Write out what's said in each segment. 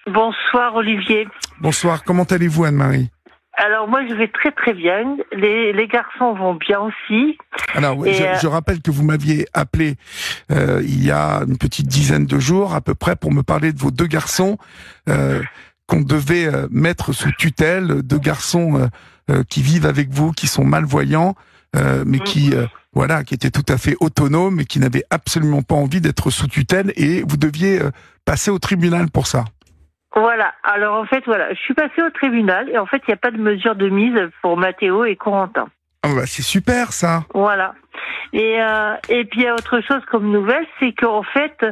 Bonsoir Olivier. Bonsoir, comment allez-vous Anne-Marie? Alors moi je vais très très bien, les garçons vont bien aussi. Alors je rappelle que vous m'aviez appelé il y a une petite dizaine de jours à peu près pour me parler de vos deux garçons qu'on devait mettre sous tutelle, deux garçons qui vivent avec vous, qui sont malvoyants, mais qui étaient tout à fait autonomes et qui n'avaient absolument pas envie d'être sous tutelle, et vous deviez passer au tribunal pour ça. Voilà, alors en fait, je suis passée au tribunal et en fait, il n'y a pas de mesure de mise pour Mathéo et Corentin. Ah bah c'est super ça. Voilà. Et puis il y a autre chose comme nouvelle, c'est qu'en fait,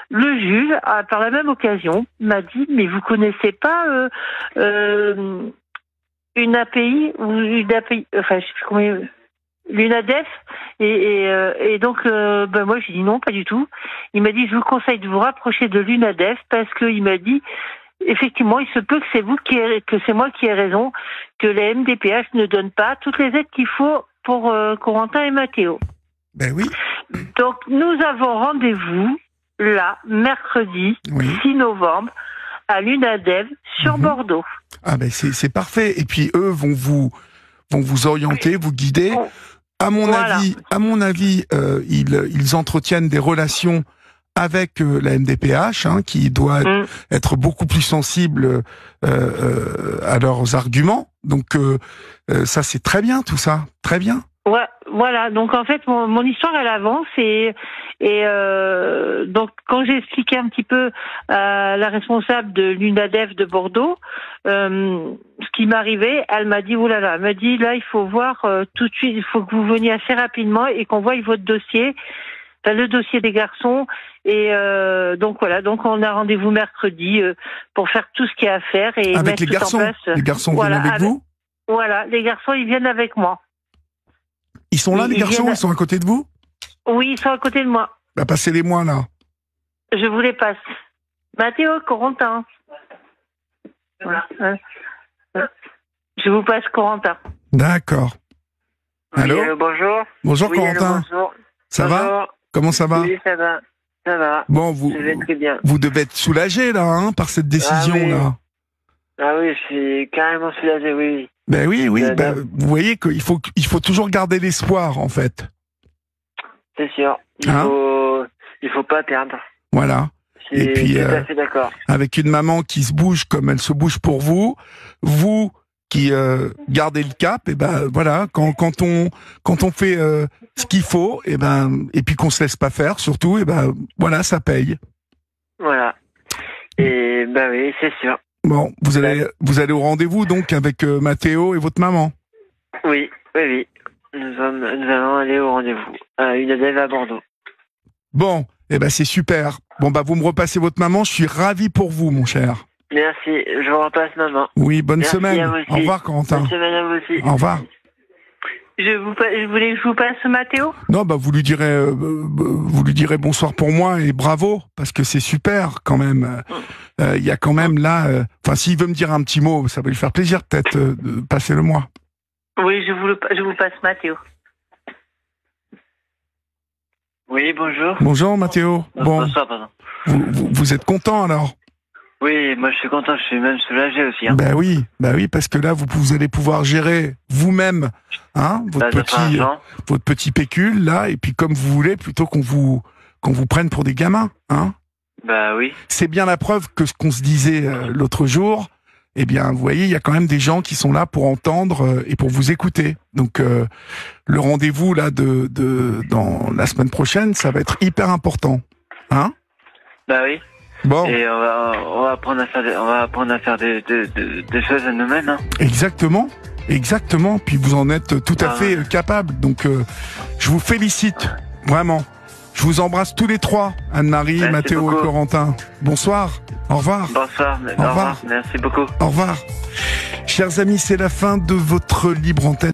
le juge, par la même occasion, m'a dit, mais vous connaissez pas une API ou une API, enfin je sais plus comment, l'UNADEF, et donc moi j'ai dit non, pas du tout. Il m'a dit, je vous conseille de vous rapprocher de l'UNADEF parce qu'il m'a dit, effectivement, il se peut que c'est moi qui ai raison, que les MDPH ne donnent pas toutes les aides qu'il faut pour Corentin et Mathéo. Ben oui. Donc nous avons rendez-vous là, mercredi 6 novembre, à l'UNADEF sur Bordeaux. Ah ben c'est parfait. Et puis eux vont vous orienter, vous guider. À mon avis, ils entretiennent des relations avec la MDPH, qui doit être beaucoup plus sensible à leurs arguments. Donc ça c'est très bien, tout ça, très bien. Ouais, voilà. Donc en fait, mon histoire elle avance et donc quand j'ai expliqué un petit peu à la responsable de l'UNADEF de Bordeaux ce qui m'arrivait, elle m'a dit oulala, elle m'a dit là il faut voir tout de suite, il faut que vous veniez assez rapidement et qu'on voie votre dossier. Le dossier des garçons, et donc voilà, donc on a rendez-vous mercredi pour faire tout ce qu'il y a à faire et avec mettre les garçons. tout en place. Les garçons viennent avec vous. Voilà, les garçons ils viennent avec moi. Ils sont là, les garçons, ils sont à côté de vous? Oui, ils sont à côté de moi. Bah passez-les-moi là. Je vous les passe. Mathéo, Corentin. Voilà. Je vous passe Corentin. D'accord. Allô? Oui, bonjour. Bonjour Corentin. Bonjour. Ça va? Comment ça va? Oui, ça va. Ça va. Bon, Je vais très bien. vous devez être soulagé là, par cette décision-là. Ah oui, je suis carrément soulagé, oui. Ben oui, vous voyez qu'il faut toujours garder l'espoir, en fait. C'est sûr. Il faut pas perdre. Voilà. Et puis, tout à fait d'accord. avec une maman qui se bouge comme elle se bouge pour vous qui gardez le cap, et ben voilà, quand on fait ce qu'il faut, et puis qu'on se laisse pas faire, surtout, et ben voilà, ça paye. Voilà. Et oui, c'est sûr. Bon, vous allez au rendez-vous donc avec Mathéo et votre maman. Oui. Nous allons aller au rendez-vous à UNADEF à Bordeaux. Bon, c'est super. Bon vous me repassez votre maman, je suis ravi pour vous, mon cher. Merci, je vous repasse maman. Oui, bonne semaine. Au revoir Corentin. Bonne semaine à vous aussi. Au revoir. Je voulais que je vous passe Mathéo. Non, vous lui direz bonsoir pour moi et bravo, parce que c'est super quand même. Il y a quand même là, s'il veut me dire un petit mot, ça va lui faire plaisir peut-être de passer le moi. Oui, je vous passe Mathéo. Oui, bonjour. Bonjour Mathéo. Bon, bonsoir, pardon. Vous êtes content alors? Oui, moi je suis content, je suis même soulagé aussi. Bah oui, parce que là vous allez pouvoir gérer vous-même, votre petit pécule là, et puis comme vous voulez, plutôt qu'on vous prenne pour des gamins, Bah oui. C'est bien la preuve que ce qu'on se disait l'autre jour, vous voyez, il y a quand même des gens qui sont là pour entendre et pour vous écouter. Donc le rendez-vous là dans la semaine prochaine, ça va être hyper important, Bah oui. Bon. Et on va apprendre à faire des choses à nous-mêmes. Exactement. Puis vous en êtes tout à fait capable. Donc je vous félicite vraiment. Je vous embrasse tous les trois, Anne-Marie, Mathéo et Corentin. Bonsoir. Au revoir. Bonsoir. Au revoir. Merci beaucoup. Au revoir. Chers amis, c'est la fin de votre libre antenne.